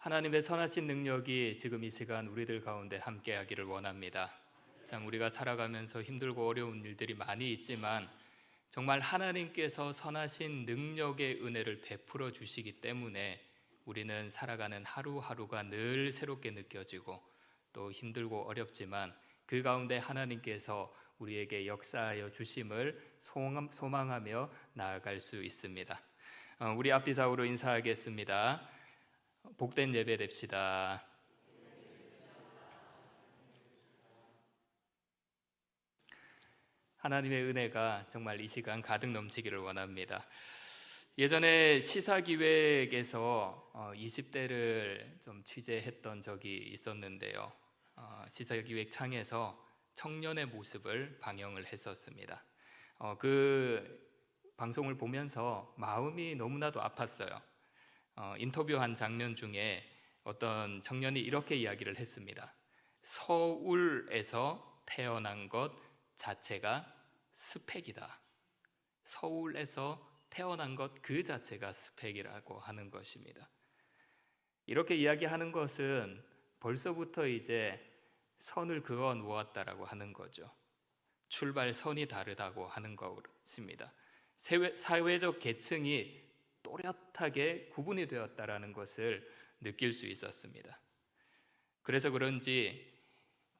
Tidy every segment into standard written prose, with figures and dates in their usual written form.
하나님의 선하신 능력이 지금 이 시간 우리들 가운데 함께하기를 원합니다. 참 우리가 살아가면서 힘들고 어려운 일들이 많이 있지만 정말 하나님께서 선하신 능력의 은혜를 베풀어 주시기 때문에 우리는 살아가는 하루하루가 늘 새롭게 느껴지고 또 힘들고 어렵지만 그 가운데 하나님께서 우리에게 역사하여 주심을 소망하며 나아갈 수 있습니다. 우리 앞뒤 좌우로 인사하겠습니다. 복된 예배 됩시다. 하나님의 은혜가 정말 이 시간 가득 넘치기를 원합니다. 예전에 시사기획에서 20대를 좀 취재했던 적이 있었는데요. 시사기획 창에서 청년의 모습을 방영을 했었습니다. 그 방송을 보면서 마음이 너무나도 아팠어요. 인터뷰한 장면 중에 어떤 청년이 이렇게 이야기를 했습니다. 서울에서 태어난 것 자체가 스펙이다. 서울에서 태어난 것 그 자체가 스펙이라고 하는 것입니다. 이렇게 이야기하는 것은 벌써부터 이제 선을 그어 놓았다라고 하는 거죠. 출발선이 다르다고 하는 것입니다. 사회적 계층이 또렷하게 구분이 되었다라는 것을 느낄 수 있었습니다. 그래서 그런지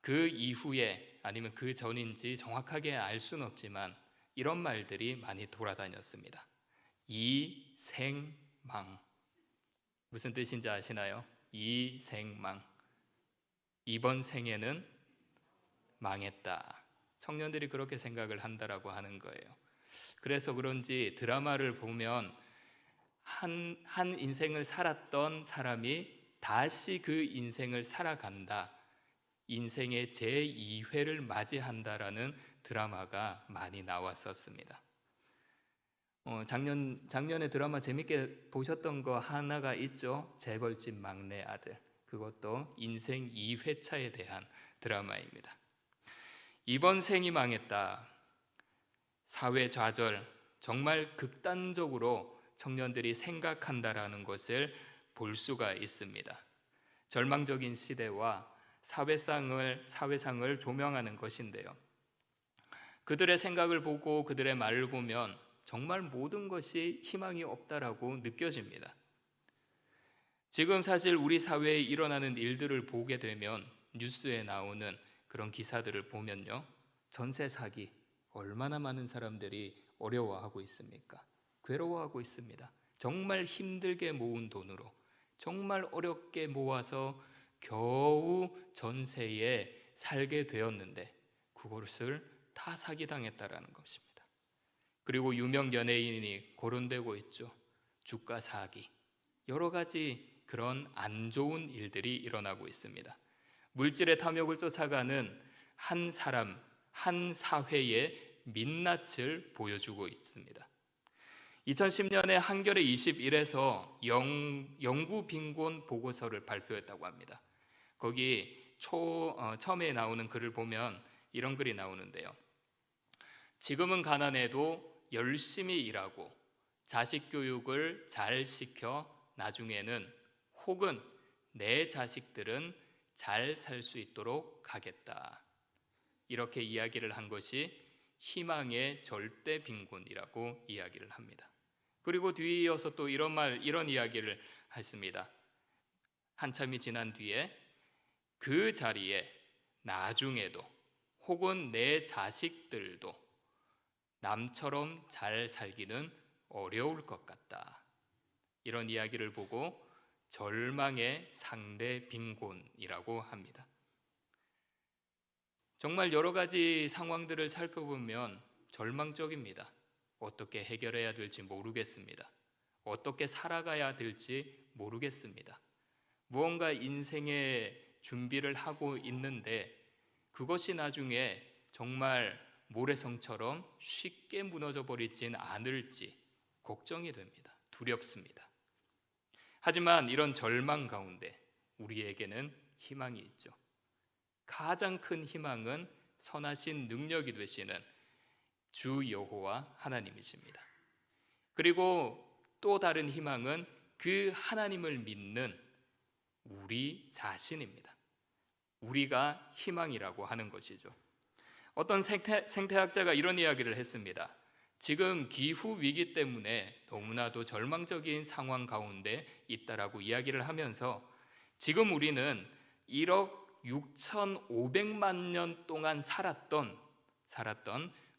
그 이후에 아니면 그 전인지 정확하게 알 수는 없지만 이런 말들이 많이 돌아다녔습니다. 이생망. 무슨 뜻인지 아시나요? 이생망. 이번 생에는 망했다. 청년들이 그렇게 생각을 한다라고 하는 거예요. 그래서 그런지 드라마를 보면 한 인생을 살았던 사람이 다시 그 인생을 살아간다. 인생의 제2회를 맞이한다라는 드라마가 많이 나왔었습니다. 작년에 드라마 재밌게 보셨던 거 하나가 있죠. 재벌집 막내 아들. 그것도 인생 2회차에 대한 드라마입니다. 이번 생이 망했다. 사회 좌절, 정말 극단적으로 청년들이 생각한다라는 것을 볼 수가 있습니다. 절망적인 시대와 사회상을 조명하는 것인데요. 그들의 생각을 보고 그들의 말을 보면 정말 모든 것이 희망이 없다라고 느껴집니다. 지금 사실 우리 사회에 일어나는 일들을 보게 되면 뉴스에 나오는 그런 기사들을 보면요. 전세 사기, 얼마나 많은 사람들이 어려워하고 있습니까? 괴로워하고 있습니다. 정말 힘들게 모은 돈으로 정말 어렵게 모아서 겨우 전세에 살게 되었는데 그것을 다 사기당했다라는 것입니다. 그리고 유명 연예인이 거론되고 있죠. 주가 사기, 여러 가지 그런 안 좋은 일들이 일어나고 있습니다. 물질의 탐욕을 쫓아가는 한 사람, 한 사회의 민낯을 보여주고 있습니다. 2010년에 한겨레 21에서 영구 빈곤 보고서를 발표했다고 합니다. 거기 처음에 나오는 글을 보면 이런 글이 나오는데요. 지금은 가난해도 열심히 일하고 자식 교육을 잘 시켜 나중에는 혹은 내 자식들은 잘 살 수 있도록 하겠다. 이렇게 이야기를 한 것이 희망의 절대 빈곤이라고 이야기를 합니다. 그리고 뒤이어서 또 이런 이야기를 했습니다. 한참이 지난 뒤에 그 자리에 나중에도 혹은 내 자식들도 남처럼 잘 살기는 어려울 것 같다. 이런 이야기를 보고 절망의 상대 빈곤이라고 합니다. 정말 여러 가지 상황들을 살펴보면 절망적입니다. 어떻게 해결해야 될지 모르겠습니다. 어떻게 살아가야 될지 모르겠습니다. 무언가 인생의 준비를 하고 있는데 그것이 나중에 정말 모래성처럼 쉽게 무너져 버리진 않을지 걱정이 됩니다. 두렵습니다. 하지만 이런 절망 가운데 우리에게는 희망이 있죠. 가장 큰 희망은 선하신 능력이 되시는 주 여호와 하나님이십니다. 그리고 또 다른 희망은 그 하나님을 믿는 우리 자신입니다. 우리가 희망이라고 하는 것이죠. 어떤 생태학자가 이런 이야기를 했습니다. 지금 기후 위기 때문에 너무나도 절망적인 상황 가운데 있다라고 이야기를 하면서 지금 우리는 1억 6,500만 년 동안 살았던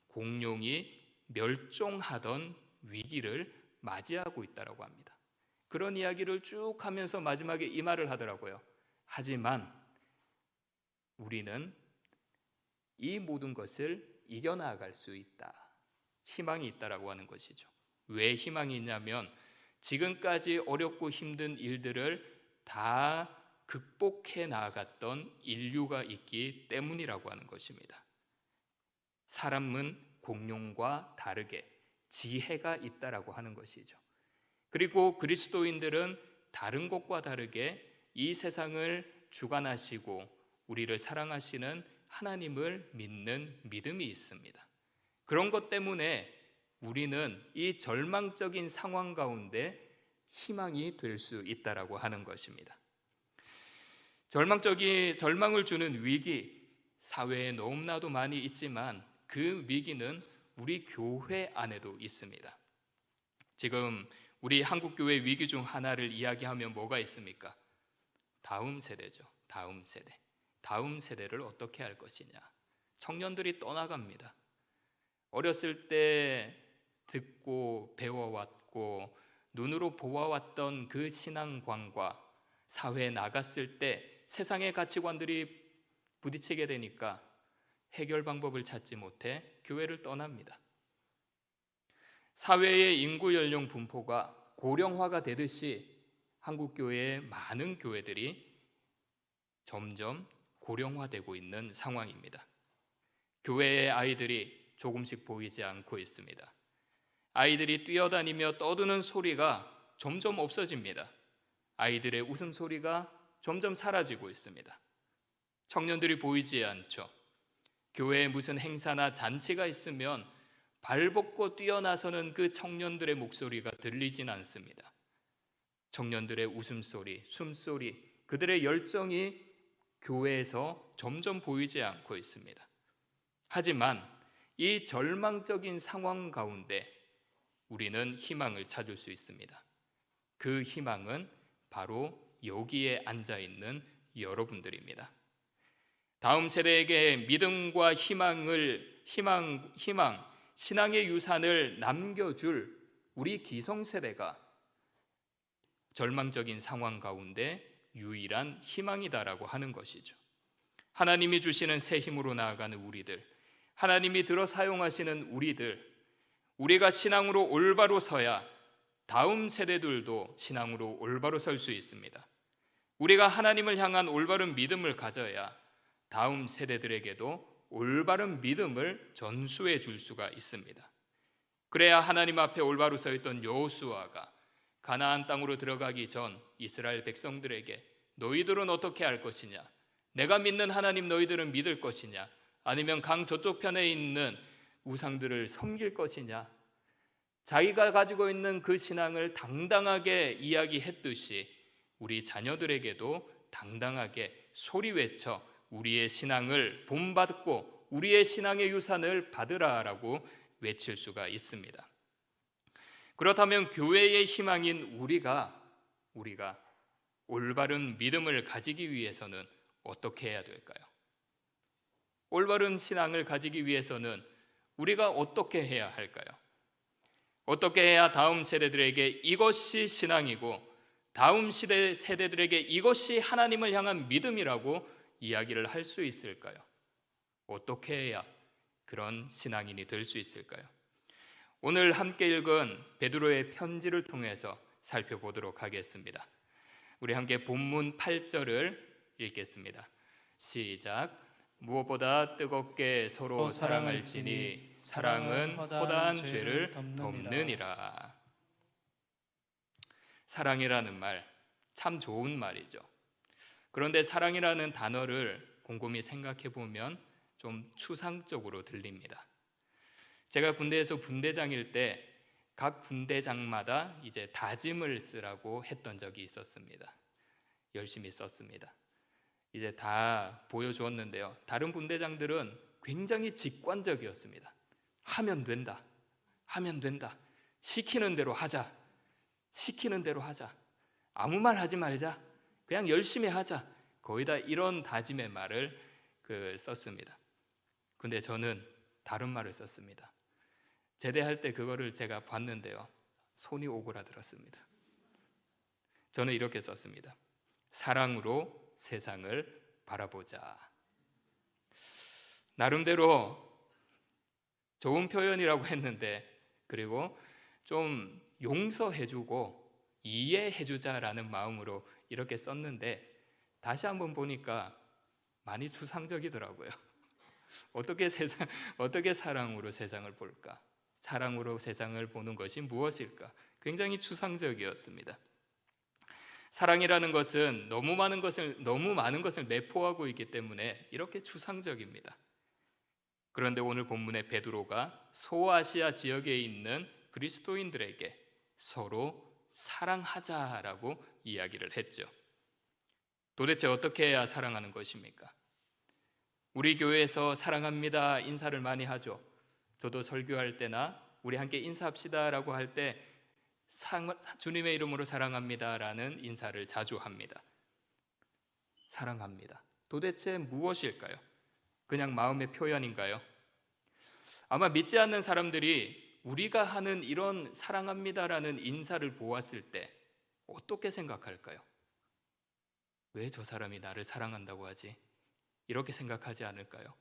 공룡이 멸종하던 위기를 맞이하고 있다라고 합니다. 그런 이야기를 쭉 하면서 마지막에 이 말을 하더라고요. 하지만 우리는 이 모든 것을 이겨나갈 수 있다. 희망이 있다라고 하는 것이죠. 왜 희망이 있냐면 지금까지 어렵고 힘든 일들을 다 극복해 나아갔던 인류가 있기 때문이라고 하는 것입니다. 사람은 공룡과 다르게 지혜가 있다라고 하는 것이죠. 그리고 그리스도인들은 다른 것과 다르게 이 세상을 주관하시고 우리를 사랑하시는 하나님을 믿는 믿음이 있습니다. 그런 것 때문에 우리는 이 절망적인 상황 가운데 희망이 될 수 있다라고 하는 것입니다. 절망을 주는 위기, 사회에 너무나도 많이 있지만 그 위기는 우리 교회 안에도 있습니다. 지금 우리 한국교회 위기 중 하나를 이야기하면 뭐가 있습니까? 다음 세대죠. 다음 세대를 어떻게 할 것이냐. 청년들이 떠나갑니다. 어렸을 때 듣고 배워왔고 눈으로 보아왔던 그 신앙관과 사회에 나갔을 때 세상의 가치관들이 부딪히게 되니까 해결 방법을 찾지 못해 교회를 떠납니다. 사회의 인구 연령 분포가 고령화가 되듯이 한국교회의 많은 교회들이 점점 고령화되고 있는 상황입니다. 교회의 아이들이 조금씩 보이지 않고 있습니다. 아이들이 뛰어다니며 떠드는 소리가 점점 없어집니다. 아이들의 웃음소리가 점점 사라지고 있습니다. 청년들이 보이지 않죠. 교회에 무슨 행사나 잔치가 있으면 발벗고 뛰어나서는 그 청년들의 목소리가 들리진 않습니다. 청년들의 웃음소리, 숨소리, 그들의 열정이 교회에서 점점 보이지 않고 있습니다. 하지만 이 절망적인 상황 가운데 우리는 희망을 찾을 수 있습니다. 그 희망은 바로 여기에 앉아있는 여러분들입니다. 다음 세대에게 믿음과 신앙의 유산을 남겨줄 우리 기성세대가 절망적인 상황 가운데 유일한 희망이다라고 하는 것이죠. 하나님이 주시는 새 힘으로 나아가는 우리들, 하나님이 들어 사용하시는 우리가 신앙으로 올바로 서야 다음 세대들도 신앙으로 올바로 설 수 있습니다. 우리가 하나님을 향한 올바른 믿음을 가져야 다음 세대들에게도 올바른 믿음을 전수해 줄 수가 있습니다. 그래야 하나님 앞에 올바로 서 있던 여호수아가 가나안 땅으로 들어가기 전 이스라엘 백성들에게 너희들은 어떻게 할 것이냐? 내가 믿는 하나님 너희들은 믿을 것이냐? 아니면 강 저쪽 편에 있는 우상들을 섬길 것이냐? 자기가 가지고 있는 그 신앙을 당당하게 이야기했듯이 우리 자녀들에게도 당당하게 소리 외쳐 우리의 신앙을 본받고 우리의 신앙의 유산을 받으라라고 외칠 수가 있습니다. 그렇다면 교회의 희망인 우리가 올바른 믿음을 가지기 위해서는 어떻게 해야 될까요? 올바른 신앙을 가지기 위해서는 우리가 어떻게 해야 할까요? 어떻게 해야 다음 세대들에게 이것이 신앙이고 다음 세대들에게 이것이 하나님을 향한 믿음이라고 이야기를 할 수 있을까요? 어떻게 해야 그런 신앙인이 될 수 있을까요? 오늘 함께 읽은 베드로의 편지를 통해서 살펴보도록 하겠습니다. 우리 함께 본문 8절을 읽겠습니다. 시작. 무엇보다 뜨겁게 서로 사랑할지니 사랑은 허다한 죄를 덮느니라. 사랑이라는 말 참 좋은 말이죠. 그런데 사랑이라는 단어를 곰곰이 생각해 보면 좀 추상적으로 들립니다. 제가 군대에서 분대장일 때 각 분대장마다 이제 다짐을 쓰라고 했던 적이 있었습니다. 열심히 썼습니다. 이제 다 보여주었는데요. 다른 분대장들은 굉장히 직관적이었습니다. 하면 된다. 하면 된다. 시키는 대로 하자. 시키는 대로 하자. 아무 말 하지 말자. 그냥 열심히 하자. 거의 다 이런 다짐의 말을 썼습니다. 근데 저는 다른 말을 썼습니다. 제대할 때 그거를 제가 봤는데요. 손이 오그라들었습니다. 저는 이렇게 썼습니다. 사랑으로 세상을 바라보자. 나름대로 좋은 표현이라고 했는데, 그리고 좀 용서해주고 이해해주자라는 마음으로 이렇게 썼는데, 다시 한번 보니까 많이 추상적이더라고요. 어떻게 사랑으로 세상을 볼까? 사랑으로 세상을 보는 것이 무엇일까? 굉장히 추상적이었습니다. 사랑이라는 것은 너무 많은 것을 내포하고 있기 때문에 이렇게 추상적입니다. 그런데 오늘 본문의 베드로가 소아시아 지역에 있는 그리스도인들에게 서로 사랑하자라고 이야기를 했죠. 도대체 어떻게 해야 사랑하는 것입니까? 우리 교회에서 사랑합니다 인사를 많이 하죠. 저도 설교할 때나 우리 함께 인사합시다라고 할 때 주님의 이름으로 사랑합니다라는 인사를 자주 합니다. 사랑합니다. 도대체 무엇일까요? 그냥 마음의 표현인가요? 아마 믿지 않는 사람들이 우리가 하는 이런 사랑합니다라는 인사를 보았을 때 어떻게 생각할까요? 왜 저 사람이 나를 사랑한다고 하지? 이렇게 생각하지 않을까요?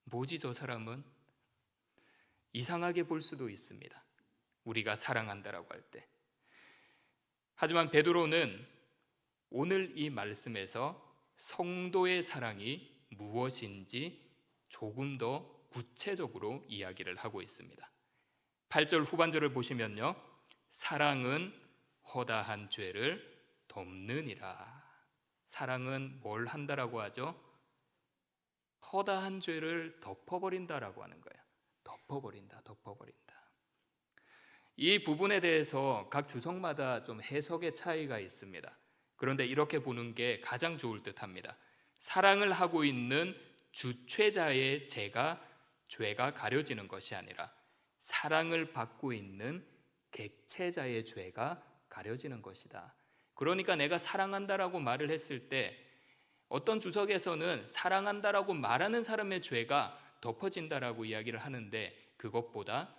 뭐지 저 사람은? 이상하게 볼 수도 있습니다. 우리가 사랑한다라고 할 때. 하지만 베드로는 오늘 이 말씀에서 성도의 사랑이 무엇인지 조금 더 구체적으로 이야기를 하고 있습니다. 8절 후반절을 보시면요. 사랑은 허다한 죄를 덮느니라. 사랑은 뭘 한다라고 하죠? 허다한 죄를 덮어버린다라고 하는 거예요. 덮어버린다. 이 부분에 대해서 각 주석마다 좀 해석의 차이가 있습니다. 그런데 이렇게 보는 게 가장 좋을 듯합니다. 사랑을 하고 있는 주최자의 죄가 가려지는 것이 아니라 사랑을 받고 있는 객체자의 죄가 가려지는 것이다. 그러니까 내가 사랑한다라고 말을 했을 때 어떤 주석에서는 사랑한다라고 말하는 사람의 죄가 덮어진다라고 이야기를 하는데, 그것보다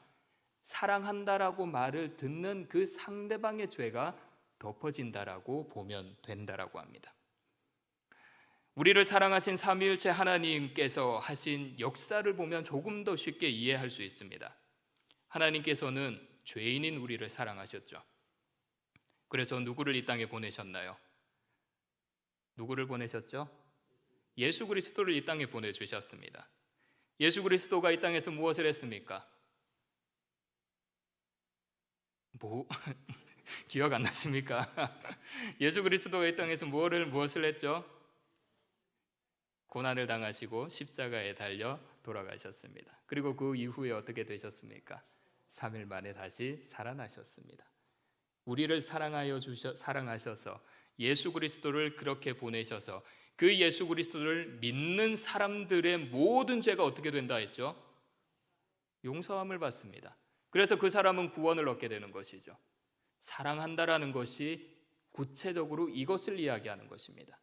사랑한다라고 말을 듣는 그 상대방의 죄가 덮어진다라고 보면 된다라고 합니다. 우리를 사랑하신 삼위일체 하나님께서 하신 역사를 보면 조금 더 쉽게 이해할 수 있습니다. 하나님께서는 죄인인 우리를 사랑하셨죠. 그래서 누구를 이 땅에 보내셨나요? 누구를 보내셨죠? 예수 그리스도를 이 땅에 보내주셨습니다. 예수 그리스도가 이 땅에서 무엇을 했습니까? 기억 안 나십니까? 예수 그리스도가 이 땅에서 무엇을 했죠? 고난을 당하시고 십자가에 달려 돌아가셨습니다. 그리고 그 이후에 어떻게 되셨습니까? 3일 만에 다시 살아나셨습니다. 우리를 사랑하셔서 예수 그리스도를 그렇게 보내셔서 그 예수 그리스도를 믿는 사람들의 모든 죄가 어떻게 된다 했죠? 용서함을 받습니다. 그래서 그 사람은 구원을 얻게 되는 것이죠. 사랑한다라는 것이 구체적으로 이것을 이야기하는 것입니다.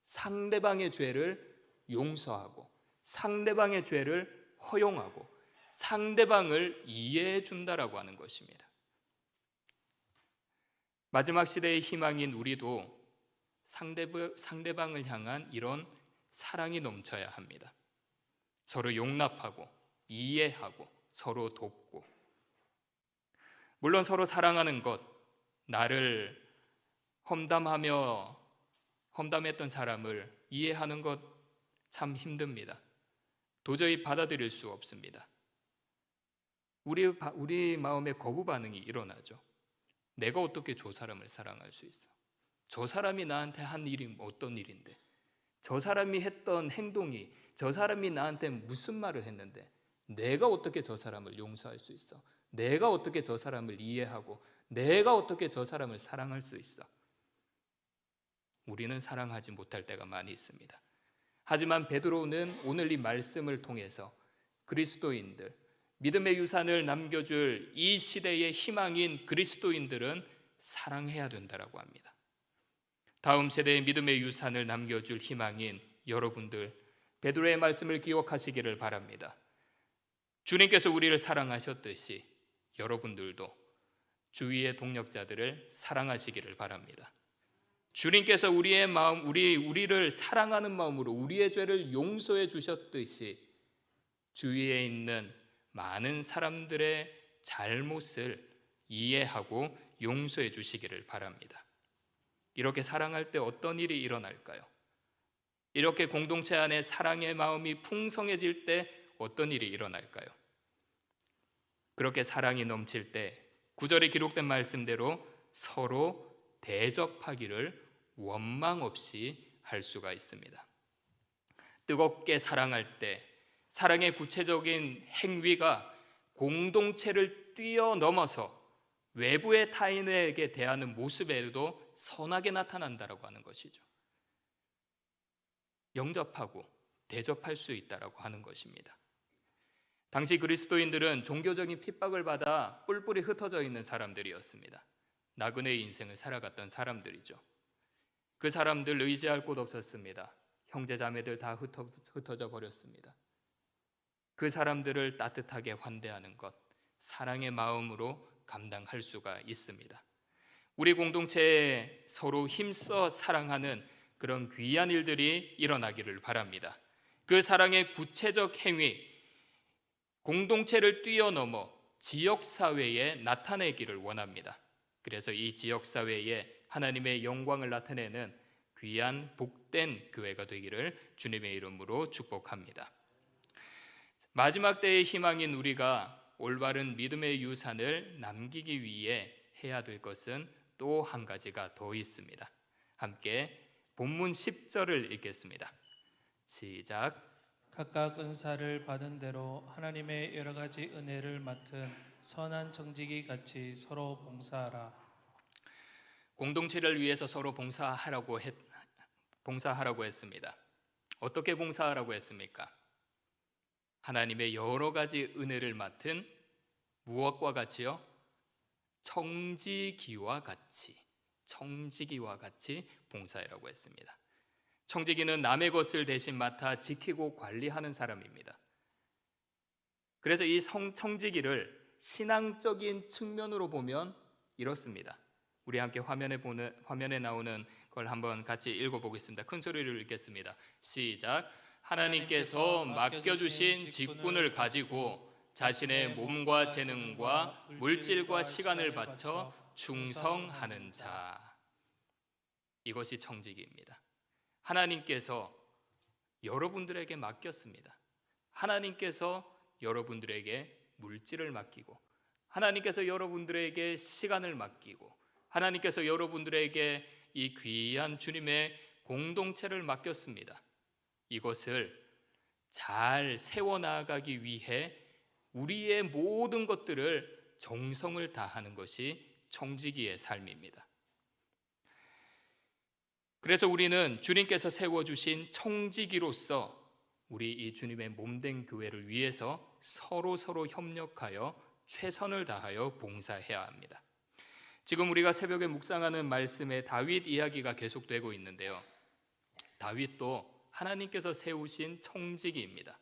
상대방의 죄를 용서하고 상대방의 죄를 허용하고 상대방을 이해해 준다라고 하는 것입니다. 마지막 시대의 희망인 우리도 상대방을 향한 이런 사랑이 넘쳐야 합니다. 서로 용납하고 이해하고 서로 돕고, 물론 서로 사랑하는 것, 나를 험담했던 사람을 이해하는 것 참 힘듭니다. 도저히 받아들일 수 없습니다. 우리 마음에 거부 반응이 일어나죠. 내가 어떻게 저 사람을 사랑할 수 있어? 저 사람이 나한테 한 일이 어떤 일인데, 저 사람이 했던 행동이, 저 사람이 나한테 무슨 말을 했는데 내가 어떻게 저 사람을 용서할 수 있어? 내가 어떻게 저 사람을 이해하고 내가 어떻게 저 사람을 사랑할 수 있어? 우리는 사랑하지 못할 때가 많이 있습니다. 하지만 베드로는 오늘 이 말씀을 통해서 그리스도인들, 믿음의 유산을 남겨줄 이 시대의 희망인 그리스도인들은 사랑해야 된다라고 합니다. 다음 세대의 믿음의 유산을 남겨줄 희망인 여러분들, 베드로의 말씀을 기억하시기를 바랍니다. 주님께서 우리를 사랑하셨듯이 여러분들도 주위의 동력자들을 사랑하시기를 바랍니다. 주님께서 우리의 마음, 우리를 사랑하는 마음으로 우리의 죄를 용서해 주셨듯이 주위에 있는 많은 사람들의 잘못을 이해하고 용서해 주시기를 바랍니다. 이렇게 사랑할 때 어떤 일이 일어날까요? 이렇게 공동체 안에 사랑의 마음이 풍성해질 때 어떤 일이 일어날까요? 그렇게 사랑이 넘칠 때 9절에 기록된 말씀대로 서로 대접하기를 원망 없이 할 수가 있습니다. 뜨겁게 사랑할 때 사랑의 구체적인 행위가 공동체를 뛰어넘어서 외부의 타인에게 대하는 모습에도 선하게 나타난다라고 하는 것이죠. 영접하고 대접할 수 있다라고 하는 것입니다. 당시 그리스도인들은 종교적인 핍박을 받아 뿔뿔이 흩어져 있는 사람들이었습니다. 나그네의 인생을 살아갔던 사람들이죠. 그 사람들 의지할 곳 없었습니다. 형제 자매들 다 흩어져 버렸습니다. 그 사람들을 따뜻하게 환대하는 것, 사랑의 마음으로 감당할 수가 있습니다. 우리 공동체에 서로 힘써 사랑하는 그런 귀한 일들이 일어나기를 바랍니다. 그 사랑의 구체적 행위, 공동체를 뛰어넘어 지역사회에 나타내기를 원합니다. 그래서 이 지역사회에 하나님의 영광을 나타내는 귀한 복된 교회가 되기를 주님의 이름으로 축복합니다. 마지막 때의 희망인 우리가 올바른 믿음의 유산을 남기기 위해 해야 될 것은 또 한 가지가 더 있습니다. 함께 본문 10절을 읽겠습니다. 시작. 각각 은사를 받은 대로 하나님의 여러 가지 은혜를 맡은 선한 정직이 같이 서로 봉사하라. 공동체를 위해서 서로 봉사하라고 했습니다. 어떻게 봉사하라고 했습니까? 하나님의 여러 가지 은혜를 맡은 무엇과 같이요? 청지기와 같이 봉사하라고 했습니다. 청지기는 남의 것을 대신 맡아 지키고 관리하는 사람입니다. 그래서 이 청지기를 신앙적인 측면으로 보면 이렇습니다. 우리 함께 화면에 나오는 걸 한번 같이 읽어보겠습니다. 큰 소리로 읽겠습니다. 시작. 하나님께서 맡겨주신 직분을 가지고 자신의 몸과 재능과 물질과 시간을 바쳐 충성하는 자, 이것이 청지기입니다. 하나님께서 여러분들에게 맡겼습니다. 하나님께서 여러분들에게 물질을 맡기고, 하나님께서 여러분들에게 시간을 맡기고, 하나님께서 여러분들에게 이 귀한 주님의 공동체를 맡겼습니다. 이것을 잘 세워나가기 위해 우리의 모든 것들을 정성을 다하는 것이 청지기의 삶입니다. 그래서 우리는 주님께서 세워주신 청지기로서 우리 이 주님의 몸된 교회를 위해서 서로 협력하여 최선을 다하여 봉사해야 합니다. 지금 우리가 새벽에 묵상하는 말씀에 다윗 이야기가 계속되고 있는데요. 다윗도 하나님께서 세우신 청지기입니다.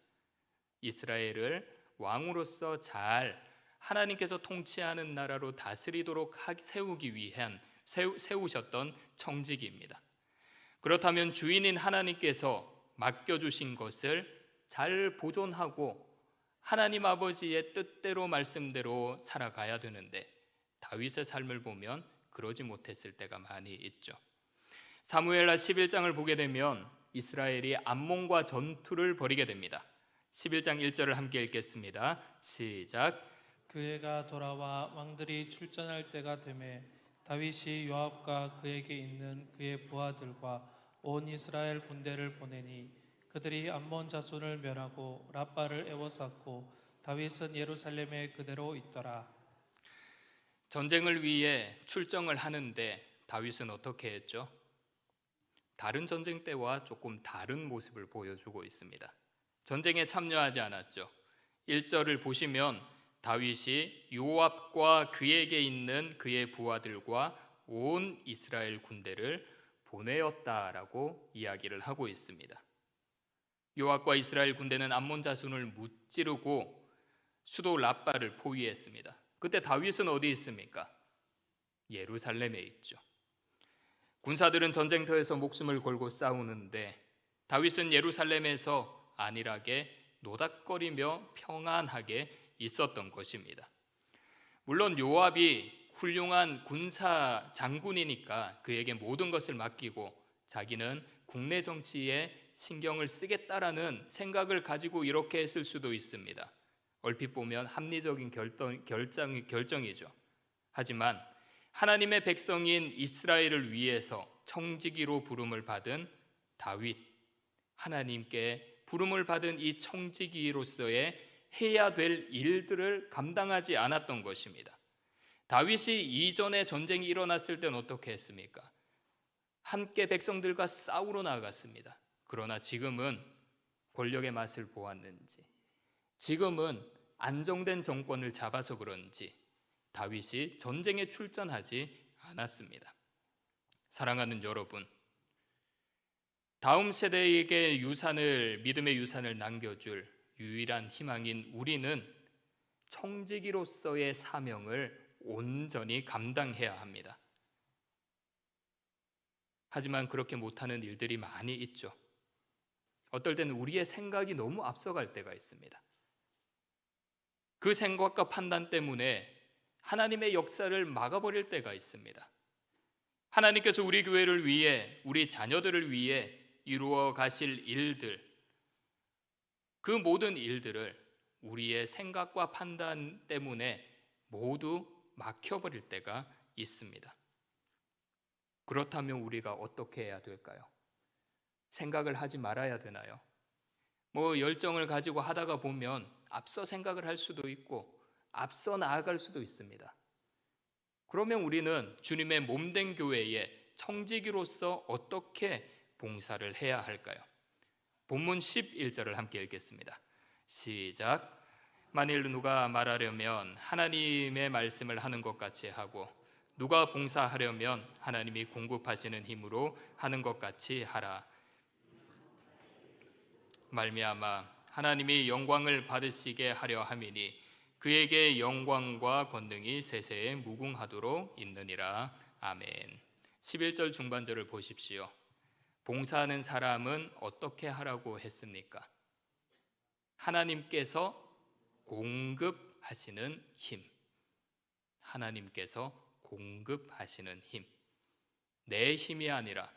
이스라엘을 왕으로서 잘 하나님께서 통치하는 나라로 다스리도록 세우기 위한 세우셨던 청지기입니다. 그렇다면 주인인 하나님께서 맡겨주신 것을 잘 보존하고 하나님 아버지의 뜻대로 말씀대로 살아가야 되는데 다윗의 삶을 보면 그러지 못했을 때가 많이 있죠. 사무엘하 11장을 보게 되면 이스라엘이 암몬과 전투를 벌이게 됩니다. 11장 1절을 함께 읽겠습니다. 시작. 그 해가 돌아와 왕들이 출전할 때가 되매 다윗이 요압과 그에게 있는 그의 부하들과 온 이스라엘 군대를 보내니 그들이 암몬 자손을 멸하고 랍바를 에워쌌고 다윗은 예루살렘에 그대로 있더라. 전쟁을 위해 출정을 하는데 다윗은 어떻게 했죠? 다른 전쟁 때와 조금 다른 모습을 보여주고 있습니다. 전쟁에 참여하지 않았죠. 1절을 보시면 다윗이 요압과 그에게 있는 그의 부하들과 온 이스라엘 군대를 보내었다라고 이야기를 하고 있습니다. 요압과 이스라엘 군대는 암몬 자손을 무찌르고 수도 라빠를 포위했습니다. 그때 다윗은 어디 있습니까? 예루살렘에 있죠. 군사들은 전쟁터에서 목숨을 걸고 싸우는데 다윗은 예루살렘에서 안일하게 노닥거리며 평안하게 있었던 것입니다. 물론 요압이 훌륭한 군사 장군이니까 그에게 모든 것을 맡기고 자기는 국내 정치에 신경을 쓰겠다라는 생각을 가지고 이렇게 했을 수도 있습니다. 얼핏 보면 합리적인 결정이죠. 하지만 하나님의 백성인 이스라엘을 위해서 청지기로 부름을 받은 다윗, 하나님께 부름을 받은 이 청지기로서의 해야 될 일들을 감당하지 않았던 것입니다. 다윗이 이전에 전쟁이 일어났을 때는 어떻게 했습니까? 함께 백성들과 싸우러 나갔습니다. 그러나 지금은 권력의 맛을 보았는지, 지금은 안정된 정권을 잡아서 그런지 다윗이 전쟁에 출전하지 않았습니다. 사랑하는 여러분, 다음 세대에게 믿음의 유산을 남겨줄 유일한 희망인 우리는 청지기로서의 사명을 온전히 감당해야 합니다. 하지만 그렇게 못하는 일들이 많이 있죠. 어떨 때는 우리의 생각이 너무 앞서갈 때가 있습니다. 그 생각과 판단 때문에 하나님의 역사를 막아버릴 때가 있습니다. 하나님께서 우리 교회를 위해, 우리 자녀들을 위해 이루어 가실 일들, 그 모든 일들을 우리의 생각과 판단 때문에 모두 막혀버릴 때가 있습니다. 그렇다면 우리가 어떻게 해야 될까요? 생각을 하지 말아야 되나요? 열정을 가지고 하다가 보면 앞서 생각을 할 수도 있고 앞서 나아갈 수도 있습니다. 그러면 우리는 주님의 몸된 교회의 청지기로서 어떻게 봉사를 해야 할까요? 본문 11절을 함께 읽겠습니다. 시작. 만일 누가 말하려면 하나님의 말씀을 하는 것 같이 하고 누가 봉사하려면 하나님이 공급하시는 힘으로 하는 것 같이 하라. 말미암아 하나님이 영광을 받으시게 하려 함이니 그에게 영광과 권능이 세세에 무궁하도록 있느니라. 아멘. 11절 중반절을 보십시오. 봉사하는 사람은 어떻게 하라고 했습니까? 하나님께서 공급하시는 힘. 하나님께서 공급하시는 힘. 내 힘이 아니라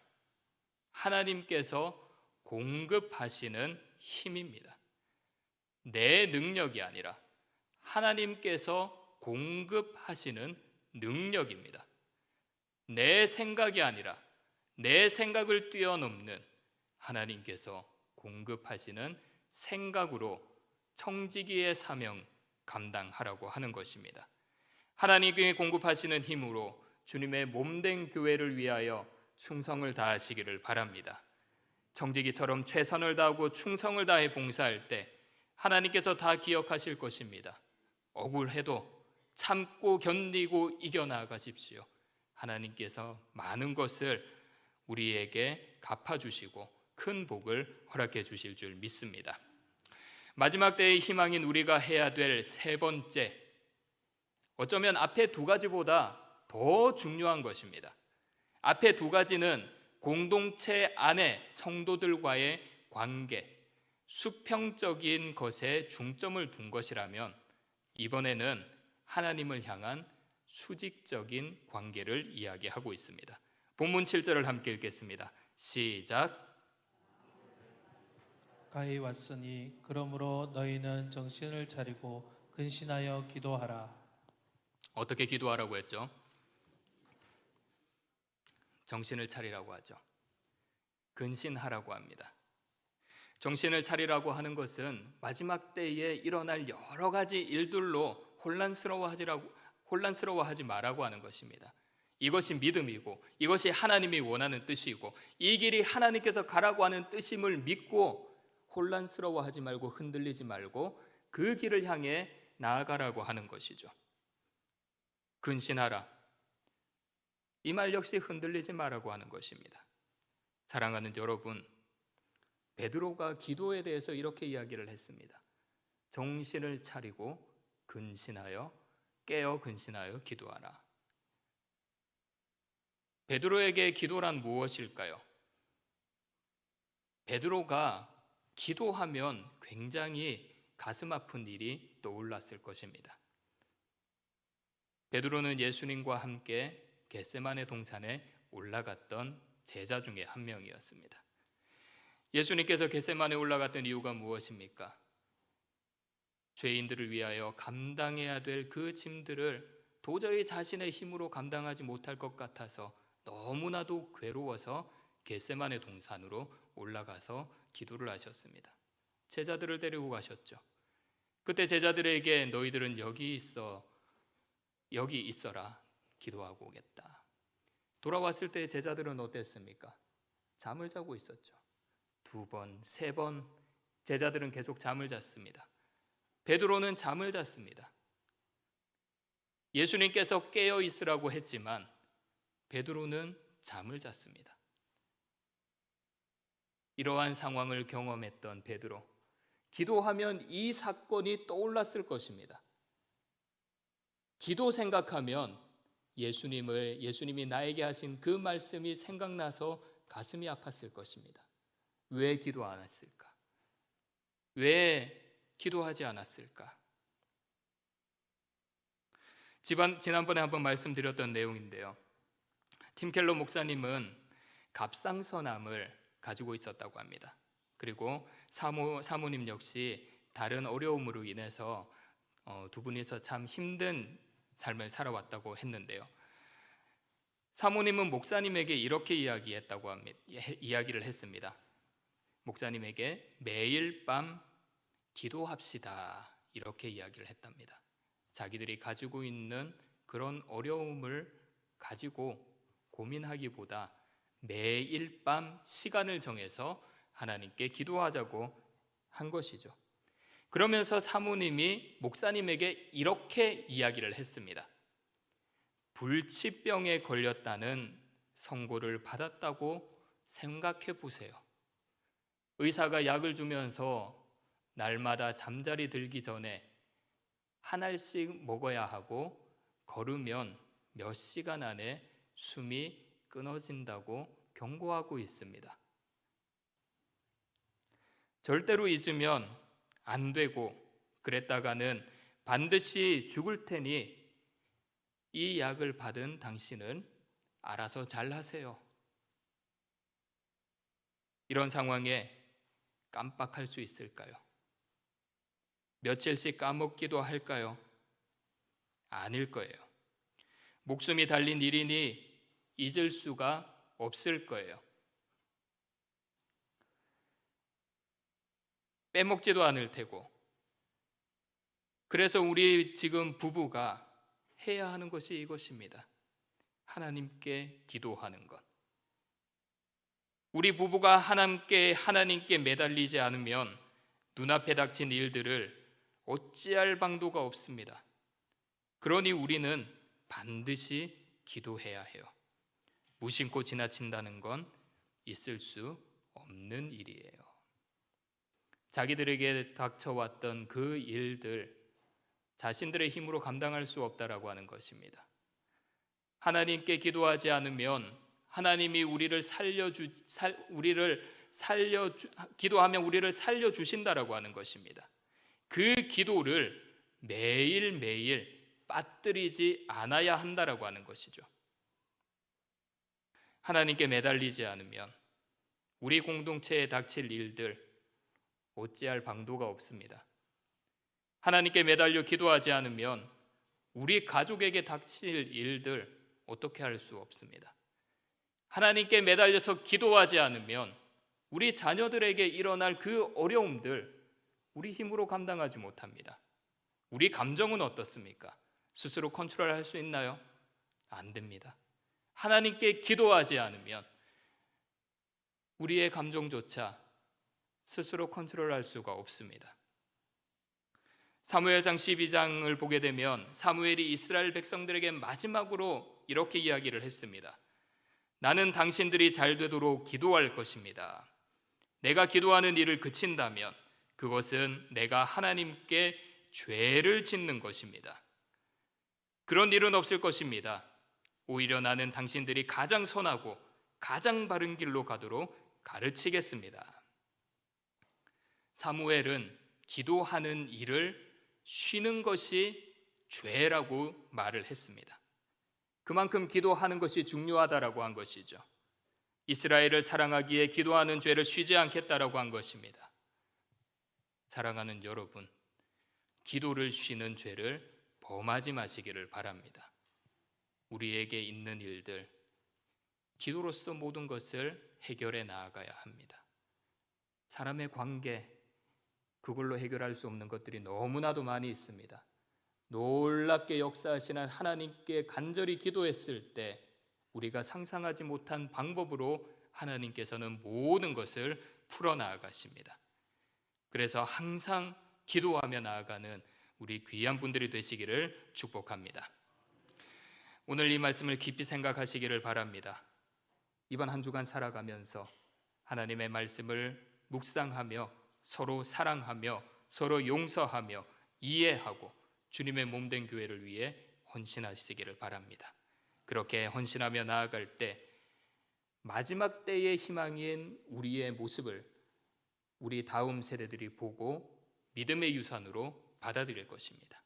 하나님께서 공급하시는 힘입니다. 내 능력이 아니라 하나님께서 공급하시는 능력입니다. 내 생각이 아니라 내 생각을 뛰어넘는 하나님께서 공급하시는 생각으로 청지기의 사명 감당하라고 하는 것입니다. 하나님께 공급하시는 힘으로 주님의 몸된 교회를 위하여 충성을 다하시기를 바랍니다. 청지기처럼 최선을 다하고 충성을 다해 봉사할 때 하나님께서 다 기억하실 것입니다. 억울해도 참고 견디고 이겨나가십시오. 하나님께서 많은 것을 우리에게 갚아주시고 큰 복을 허락해 주실 줄 믿습니다. 마지막 때의 희망인 우리가 해야 될 세 번째, 어쩌면 앞에 두 가지보다 더 중요한 것입니다. 앞에 두 가지는 공동체 안에 성도들과의 관계, 수평적인 것에 중점을 둔 것이라면 이번에는 하나님을 향한 수직적인 관계를 이야기하고 있습니다. 본문 7절을 함께 읽겠습니다. 시작. 가히 왔으니 그러므로 너희는 정신을 차리고 근신하여 기도하라. 어떻게 기도하라고 했죠? 정신을 차리라고 하죠. 근신하라고 합니다. 정신을 차리라고 하는 것은 마지막 때에 일어날 여러 가지 일들로 혼란스러워하지 말라고 하는 것입니다. 이것이 믿음이고 이것이 하나님이 원하는 뜻이고 이 길이 하나님께서 가라고 하는 뜻임을 믿고 혼란스러워하지 말고 흔들리지 말고 그 길을 향해 나아가라고 하는 것이죠. 근신하라. 이 말 역시 흔들리지 말라고 하는 것입니다. 사랑하는 여러분, 베드로가 기도에 대해서 이렇게 이야기를 했습니다. 정신을 차리고 근신하여 깨어 근신하여 기도하라. 베드로에게 기도란 무엇일까요? 베드로가 기도하면 굉장히 가슴 아픈 일이 떠올랐을 것입니다. 베드로는 예수님과 함께 겟세마네 동산에 올라갔던 제자 중에 한 명이었습니다. 예수님께서 겟세마네에 올라갔던 이유가 무엇입니까? 죄인들을 위하여 감당해야 될 그 짐들을 도저히 자신의 힘으로 감당하지 못할 것 같아서 너무나도 괴로워서 겟세마네 동산으로 올라가서 기도를 하셨습니다. 제자들을 데리고 가셨죠. 그때 제자들에게 너희들은 여기 있어라 기도하고 오겠다. 돌아왔을 때 제자들은 어땠습니까? 잠을 자고 있었죠. 2번, 3번 제자들은 계속 잠을 잤습니다. 베드로는 잠을 잤습니다. 예수님께서 깨어 있으라고 했지만 베드로는 잠을 잤습니다. 이러한 상황을 경험했던 베드로, 기도하면 이 사건이 떠올랐을 것입니다. 기도 생각하면 예수님이 나에게 하신 그 말씀이 생각나서 가슴이 아팠을 것입니다. 왜 기도 안 했을까? 왜 기도하지 않았을까? 지난번에 한번 말씀드렸던 내용인데요. 팀 켈러 목사님은 갑상선암을 가지고 있었다고 합니다. 그리고 사모님 역시 다른 어려움으로 인해서 두 분이서 참 힘든 삶을 살아왔다고 했는데요. 사모님은 목사님에게 이렇게 이야기를 했습니다. 목사님에게 매일 밤 기도합시다 이렇게 이야기를 했답니다. 자기들이 가지고 있는 그런 어려움을 가지고 고민하기보다 매일 밤 시간을 정해서 하나님께 기도하자고 한 것이죠. 그러면서 사모님이 목사님에게 이렇게 이야기를 했습니다. 불치병에 걸렸다는 선고를 받았다고 생각해 보세요. 의사가 약을 주면서 날마다 잠자리 들기 전에 한 알씩 먹어야 하고 걸으면 몇 시간 안에 숨이 끊어진다고 경고하고 있습니다. 절대로 잊으면 안 되고 그랬다가는 반드시 죽을 테니 이 약을 받은 당신은 알아서 잘 하세요. 이런 상황에 깜빡할 수 있을까요? 며칠씩 까먹기도 할까요? 아닐 거예요. 목숨이 달린 일이니 잊을 수가 없을 거예요. 빼먹지도 않을 테고. 그래서 우리 지금 부부가 해야 하는 것이 이것입니다. 하나님께 기도하는 것. 우리 부부가 하나님께 매달리지 않으면 눈앞에 닥친 일들을 어찌할 방도가 없습니다. 그러니 우리는 반드시 기도해야 해요. 무심코 지나친다는 건 있을 수 없는 일이에요. 자기들에게 닥쳐왔던 그 일들 자신들의 힘으로 감당할 수 없다라고 하는 것입니다. 하나님께 기도하지 않으면 하나님이 기도하면 우리를 살려주신다라고 하는 것입니다. 그 기도를 매일매일 빠뜨리지 않아야 한다라고 하는 것이죠. 하나님께 매달리지 않으면 우리 공동체에 닥칠 일들 어찌할 방도가 없습니다. 하나님께 매달려 기도하지 않으면 우리 가족에게 닥칠 일들 어떻게 할 수 없습니다. 하나님께 매달려서 기도하지 않으면 우리 자녀들에게 일어날 그 어려움들 우리 힘으로 감당하지 못합니다. 우리 감정은 어떻습니까? 스스로 컨트롤할 수 있나요? 안 됩니다. 하나님께 기도하지 않으면 우리의 감정조차 스스로 컨트롤할 수가 없습니다. 사무엘상 12장을 보게 되면 사무엘이 이스라엘 백성들에게 마지막으로 이렇게 이야기를 했습니다. 나는 당신들이 잘 되도록 기도할 것입니다. 내가 기도하는 일을 그친다면 그것은 내가 하나님께 죄를 짓는 것입니다. 그런 일은 없을 것입니다. 오히려 나는 당신들이 가장 선하고 가장 바른 길로 가도록 가르치겠습니다. 사무엘은 기도하는 일을 쉬는 것이 죄라고 말을 했습니다. 그만큼 기도하는 것이 중요하다라고 한 것이죠. 이스라엘을 사랑하기에 기도하는 죄를 쉬지 않겠다라고 한 것입니다. 사랑하는 여러분, 기도를 쉬는 죄를 범하지 마시기를 바랍니다. 우리에게 있는 일들, 기도로서 모든 것을 해결해 나아가야 합니다. 사람의 관계, 그걸로 해결할 수 없는 것들이 너무나도 많이 있습니다. 놀랍게 역사하시는 하나님께 간절히 기도했을 때 우리가 상상하지 못한 방법으로 하나님께서는 모든 것을 풀어나가십니다. 그래서 항상 기도하며 나아가는 우리 귀한 분들이 되시기를 축복합니다. 오늘 이 말씀을 깊이 생각하시기를 바랍니다. 이번 한 주간 살아가면서 하나님의 말씀을 묵상하며 서로 사랑하며 서로 용서하며 이해하고 주님의 몸된 교회를 위해 헌신하시기를 바랍니다. 그렇게 헌신하며 나아갈 때 마지막 때의 희망인 우리의 모습을 우리 다음 세대들이 보고 믿음의 유산으로 받아들일 것입니다.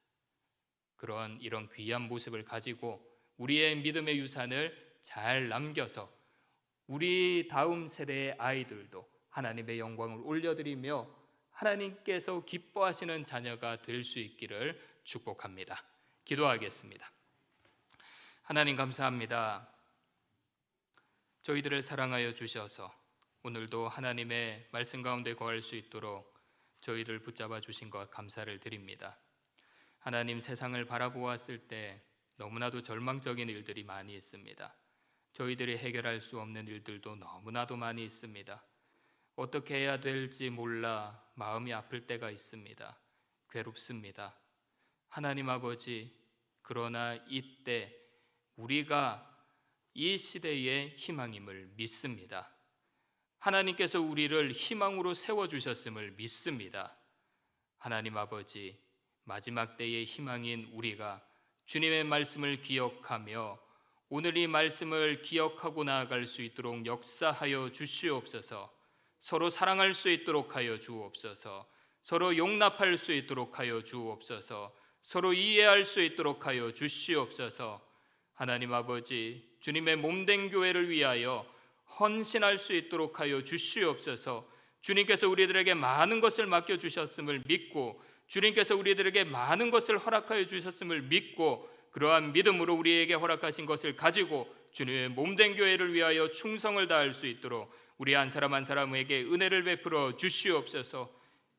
이런 귀한 모습을 가지고 우리의 믿음의 유산을 잘 남겨서 우리 다음 세대의 아이들도 하나님의 영광을 올려드리며 하나님께서 기뻐하시는 자녀가 될 수 있기를 축복합니다. 기도하겠습니다. 하나님 감사합니다. 저희들을 사랑하여 주셔서 오늘도 하나님의 말씀 가운데 거할 수 있도록 저희를 붙잡아 주신 것 감사를 드립니다. 하나님, 세상을 바라보았을 때 너무나도 절망적인 일들이 많이 있습니다. 저희들이 해결할 수 없는 일들도 너무나도 많이 있습니다. 어떻게 해야 될지 몰라 마음이 아플 때가 있습니다. 괴롭습니다. 하나님 아버지, 그러나 이때 우리가 이 시대의 희망임을 믿습니다. 하나님께서 우리를 희망으로 세워주셨음을 믿습니다. 하나님 아버지, 마지막 때의 희망인 우리가 주님의 말씀을 기억하며 오늘 이 말씀을 기억하고 나아갈 수 있도록 역사하여 주시옵소서. 서로 사랑할 수 있도록 하여 주옵소서. 서로 용납할 수 있도록 하여 주옵소서. 서로 이해할 수 있도록 하여 주시옵소서. 하나님 아버지, 주님의 몸된 교회를 위하여 헌신할 수 있도록 하여 주시옵소서. 주님께서 우리들에게 많은 것을 맡겨주셨음을 믿고 주님께서 우리들에게 많은 것을 허락하여 주셨음을 믿고 그러한 믿음으로 우리에게 허락하신 것을 가지고 주님의 몸된 교회를 위하여 충성을 다할 수 있도록 우리 한 사람 한 사람에게 은혜를 베풀어 주시옵소서.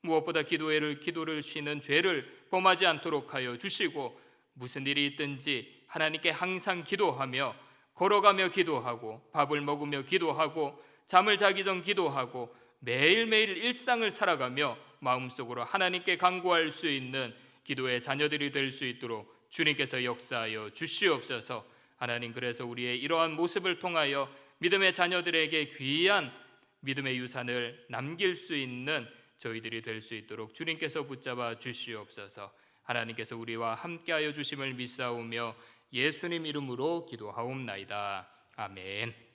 무엇보다 기도를 쉬는 죄를 범하지 않도록 하여 주시고 무슨 일이 있든지 하나님께 항상 기도하며 걸어가며 기도하고 밥을 먹으며 기도하고 잠을 자기 전 기도하고 매일매일 일상을 살아가며 마음속으로 하나님께 간구할 수 있는 기도의 자녀들이 될 수 있도록 주님께서 역사하여 주시옵소서. 하나님, 그래서 우리의 이러한 모습을 통하여 믿음의 자녀들에게 귀한 믿음의 유산을 남길 수 있는 저희들이 될 수 있도록 주님께서 붙잡아 주시옵소서. 하나님께서 우리와 함께하여 주심을 믿사오며 예수님 이름으로 기도하옵나이다. 아멘.